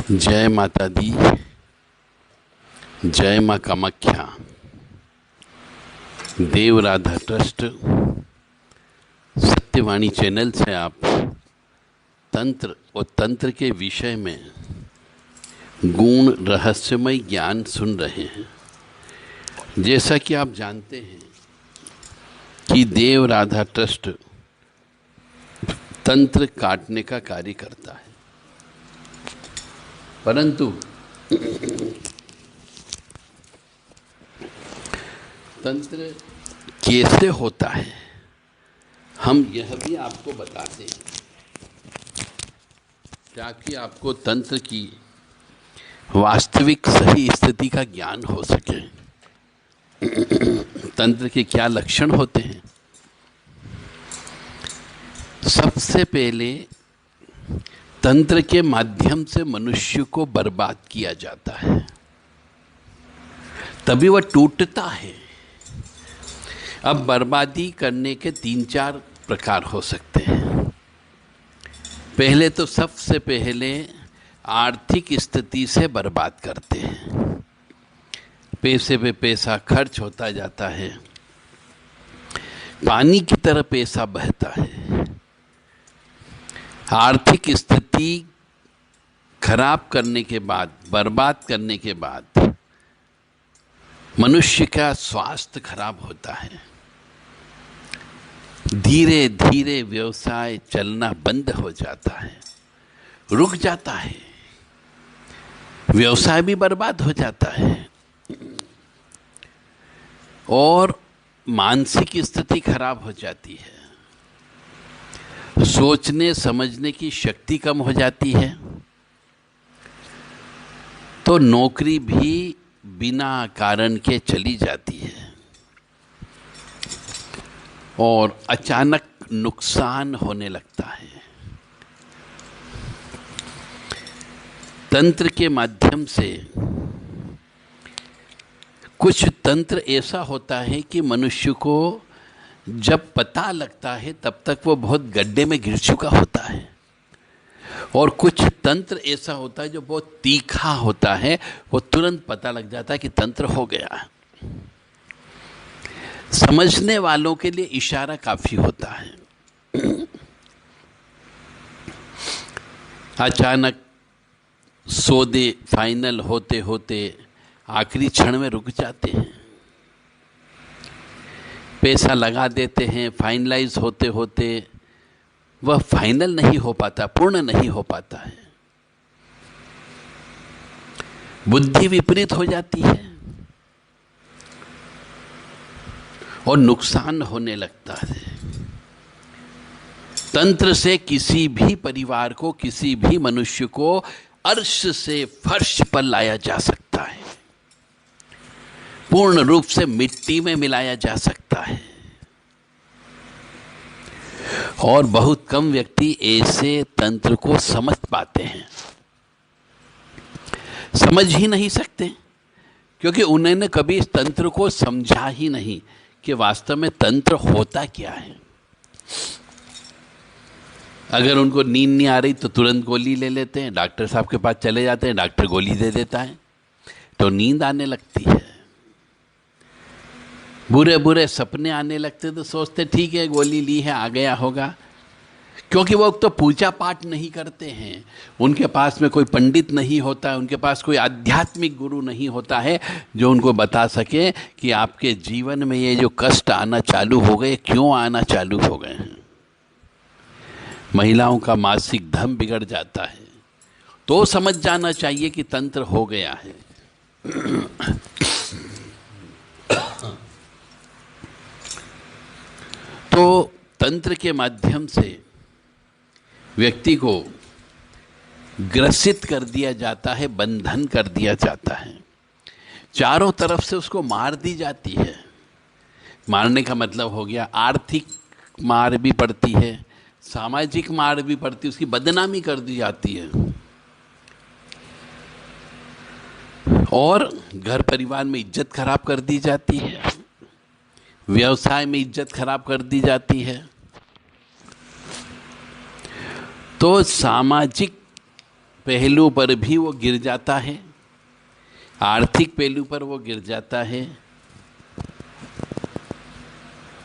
जय माता दी। जय माँ कामाख्या। देव राधा ट्रस्ट सत्यवाणी चैनल से आप तंत्र और तंत्र के विषय में गुण रहस्यमय ज्ञान सुन रहे हैं। जैसा कि आप जानते हैं कि देव राधा ट्रस्ट तंत्र काटने का कार्य करता है, परंतु तंत्र कैसे होता है हम यह भी आपको बताते हैं, ताकि आपको तंत्र की वास्तविक सही स्थिति का ज्ञान हो सके। तंत्र के क्या लक्षण होते हैं? सबसे पहले तंत्र के माध्यम से मनुष्य को बर्बाद किया जाता है, तभी वह टूटता है। अब बर्बादी करने के 3-4 प्रकार हो सकते हैं। पहले तो सबसे पहले आर्थिक स्थिति से बर्बाद करते हैं। पैसे पे पैसा खर्च होता जाता है, पानी की तरह पैसा बहता है। आर्थिक स्थिति खराब करने के बाद, बर्बाद करने के बाद मनुष्य का स्वास्थ्य खराब होता है। धीरे धीरे व्यवसाय चलना बंद हो जाता है, रुक जाता है, व्यवसाय भी बर्बाद हो जाता है और मानसिक स्थिति खराब हो जाती है। सोचने समझने की शक्ति कम हो जाती है, तो नौकरी भी बिना कारण के चली जाती है और अचानक नुकसान होने लगता है। तंत्र के माध्यम से कुछ तंत्र ऐसा होता है कि मनुष्य को जब पता लगता है तब तक वो बहुत गड्ढे में गिर चुका होता है, और कुछ तंत्र ऐसा होता है जो बहुत तीखा होता है, वो तुरंत पता लग जाता है कि तंत्र हो गया है। समझने वालों के लिए इशारा काफी होता है। अचानक सौदे फाइनल होते होते आखिरी क्षण में रुक जाते हैं। पैसा लगा देते हैं, फाइनलाइज होते होते वह फाइनल नहीं हो पाता, पूर्ण नहीं हो पाता है। बुद्धि विपरीत हो जाती है और नुकसान होने लगता है। तंत्र से किसी भी परिवार को, किसी भी मनुष्य को अर्श से फर्श पर लाया जा सकता है, पूर्ण रूप से मिट्टी में मिलाया जा सकता है। और बहुत कम व्यक्ति ऐसे तंत्र को समझ पाते हैं, समझ ही नहीं सकते, क्योंकि उन्होंने कभी इस तंत्र को समझा ही नहीं कि वास्तव में तंत्र होता क्या है। अगर उनको नींद नहीं आ रही तो तुरंत गोली ले लेते हैं, डॉक्टर साहब के पास चले जाते हैं, डॉक्टर गोली दे देता है तो नींद आने लगती है। बुरे बुरे सपने आने लगते तो सोचते ठीक है, गोली ली है, आ गया होगा। क्योंकि वो तो पूजा पाठ नहीं करते हैं, उनके पास में कोई पंडित नहीं होता है, उनके पास कोई आध्यात्मिक गुरु नहीं होता है जो उनको बता सके कि आपके जीवन में ये जो कष्ट आना चालू हो गए, क्यों आना चालू हो गए हैं। महिलाओं का मासिक धर्म बिगड़ जाता है तो समझ जाना चाहिए कि तंत्र हो गया है। तो तंत्र के माध्यम से व्यक्ति को ग्रसित कर दिया जाता है, बंधन कर दिया जाता है, चारों तरफ से उसको मार दी जाती है। मारने का मतलब हो गया आर्थिक मार भी पड़ती है, सामाजिक मार भी पड़ती है, उसकी बदनामी कर दी जाती है और घर परिवार में इज्जत खराब कर दी जाती है, व्यवसाय में इज्जत खराब कर दी जाती है। तो सामाजिक पहलू पर भी वो गिर जाता है, आर्थिक पहलू पर वो गिर जाता है,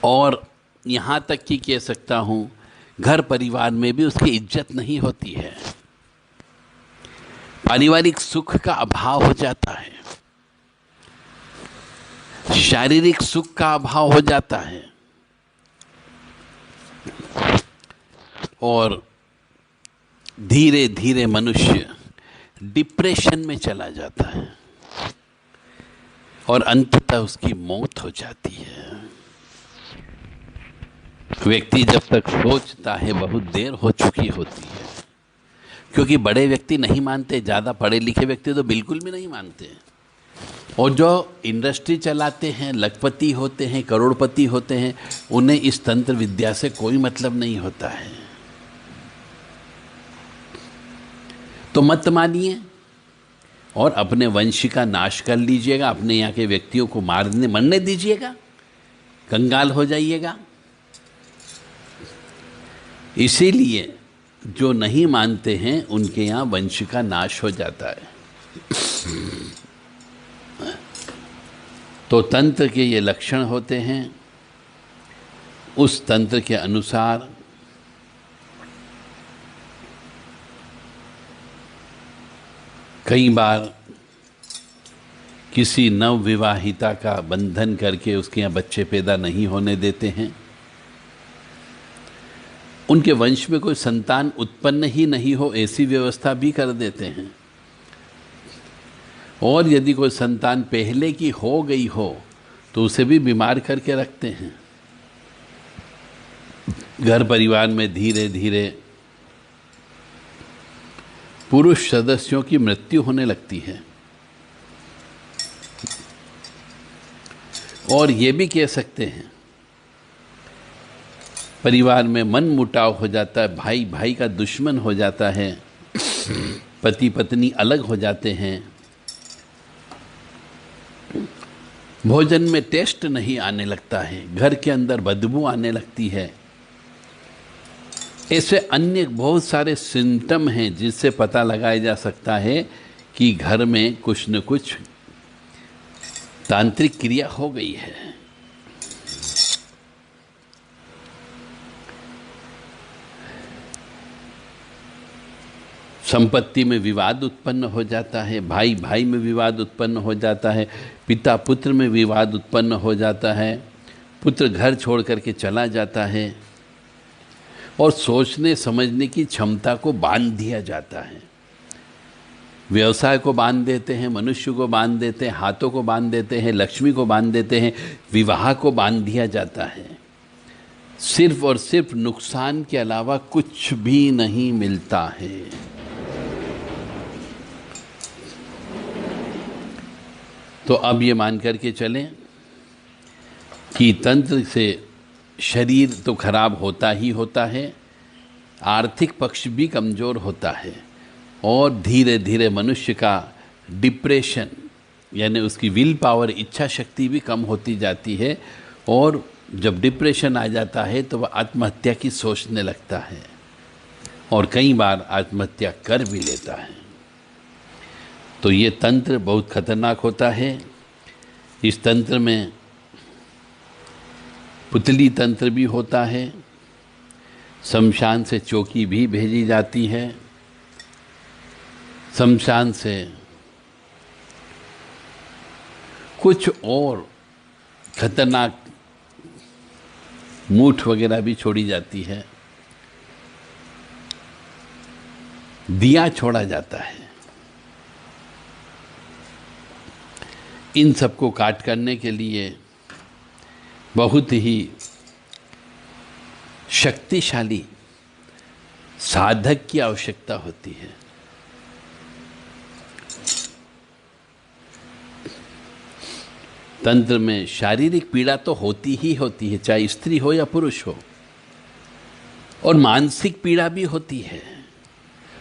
और यहाँ तक कि कह सकता हूँ घर परिवार में भी उसकी इज्जत नहीं होती है, पारिवारिक सुख का अभाव हो जाता है, शारीरिक सुख का अभाव हो जाता है, और धीरे धीरे मनुष्य डिप्रेशन में चला जाता है और अंततः उसकी मौत हो जाती है। व्यक्ति जब तक सोचता है बहुत देर हो चुकी होती है, क्योंकि बड़े व्यक्ति नहीं मानते, ज़्यादा पढ़े लिखे व्यक्ति तो बिल्कुल भी नहीं मानते, और जो इंडस्ट्री चलाते हैं, लखपति होते हैं, करोड़पति होते हैं, उन्हें इस तंत्र विद्या से कोई मतलब नहीं होता है। तो मत मानिए और अपने वंश का नाश कर लीजिएगा, अपने यहाँ के व्यक्तियों को मरने दीजिएगा, कंगाल हो जाइएगा। इसीलिए जो नहीं मानते हैं उनके यहाँ वंश का नाश हो जाता है। तो तंत्र के ये लक्षण होते हैं, उस तंत्र के अनुसार कई बार किसी नवविवाहिता का बंधन करके उसके यहाँ बच्चे पैदा नहीं होने देते हैं, उनके वंश में कोई संतान उत्पन्न ही नहीं हो ऐसी व्यवस्था भी कर देते हैं, और यदि कोई संतान पहले की हो गई हो तो उसे भी बीमार करके रखते हैं। घर परिवार में धीरे धीरे पुरुष सदस्यों की मृत्यु होने लगती है, और ये भी कह सकते हैं परिवार में मन मुटाव हो जाता है, भाई भाई का दुश्मन हो जाता है, पति पत्नी अलग हो जाते हैं, भोजन में टेस्ट नहीं आने लगता है, घर के अंदर बदबू आने लगती है। ऐसे अन्य बहुत सारे सिम्टम हैं जिससे पता लगाया जा सकता है कि घर में कुछ न कुछ तांत्रिक क्रिया हो गई है। संपत्ति में विवाद उत्पन्न हो जाता है, भाई भाई में विवाद उत्पन्न हो जाता है, पिता पुत्र में विवाद उत्पन्न हो जाता है, पुत्र घर छोड़ करके चला जाता है, और सोचने समझने की क्षमता को बांध दिया जाता है। व्यवसाय को बांध देते हैं, मनुष्य को बांध देते हैं, हाथों को बांध देते हैं, लक्ष्मी को बांध देते हैं, विवाह को बांध दिया जाता है। सिर्फ और सिर्फ नुकसान के अलावा कुछ भी नहीं मिलता है। तो अब ये मान करके चलें कि तंत्र से शरीर तो खराब होता ही होता है, आर्थिक पक्ष भी कमज़ोर होता है, और धीरे धीरे मनुष्य का डिप्रेशन यानी उसकी विल पावर, इच्छा शक्ति भी कम होती जाती है, और जब डिप्रेशन आ जाता है तो वह आत्महत्या की सोचने लगता है, और कई बार आत्महत्या कर भी लेता है। तो ये तंत्र बहुत खतरनाक होता है। इस तंत्र में पुतली तंत्र भी होता है, शमशान से चौकी भी भेजी जाती है, शमशान से कुछ और खतरनाक मूठ वगैरह भी छोड़ी जाती है, दिया छोड़ा जाता है। इन सबको काट करने के लिए बहुत ही शक्तिशाली साधक की आवश्यकता होती है। तंत्र में शारीरिक पीड़ा तो होती ही होती है, चाहे स्त्री हो या पुरुष हो, और मानसिक पीड़ा भी होती है।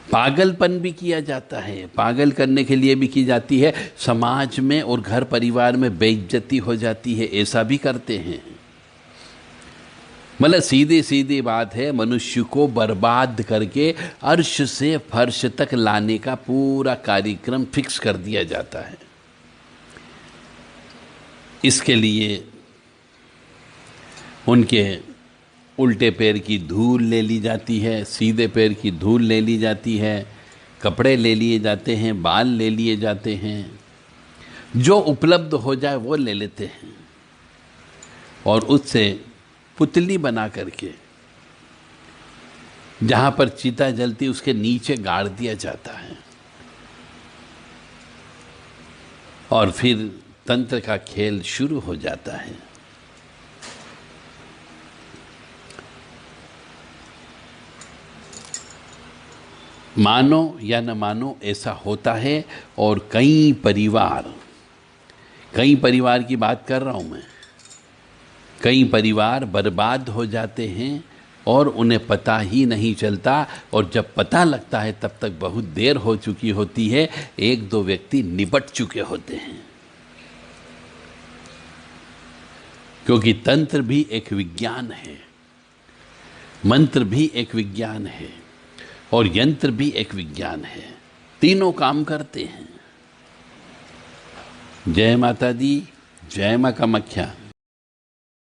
पागलपन भी किया जाता है, पागल करने के लिए भी की जाती है, समाज में और घर परिवार में बेइज्जती हो जाती है, ऐसा भी करते हैं। मतलब सीधी सीधी बात है, मनुष्य को बर्बाद करके अर्श से फर्श तक लाने का पूरा कार्यक्रम फिक्स कर दिया जाता है। इसके लिए उनके उल्टे पैर की धूल ले ली जाती है, सीधे पैर की धूल ले ली जाती है, कपड़े ले लिए जाते हैं, बाल ले लिए जाते हैं, जो उपलब्ध हो जाए वो ले लेते हैं और उससे पुतली बना करके जहां पर चिता जलती उसके नीचे गाड़ दिया जाता है और फिर तंत्र का खेल शुरू हो जाता है। मानो या न मानो ऐसा होता है और कई परिवार की बात कर रहा हूं मैं, कई परिवार बर्बाद हो जाते हैं और उन्हें पता ही नहीं चलता, और जब पता लगता है तब तक बहुत देर हो चुकी होती है, एक दो व्यक्ति निपट चुके होते हैं। क्योंकि तंत्र भी एक विज्ञान है, मंत्र भी एक विज्ञान है और यंत्र भी एक विज्ञान है, तीनों काम करते हैं। जय माता दी, जय मां कामाख्या।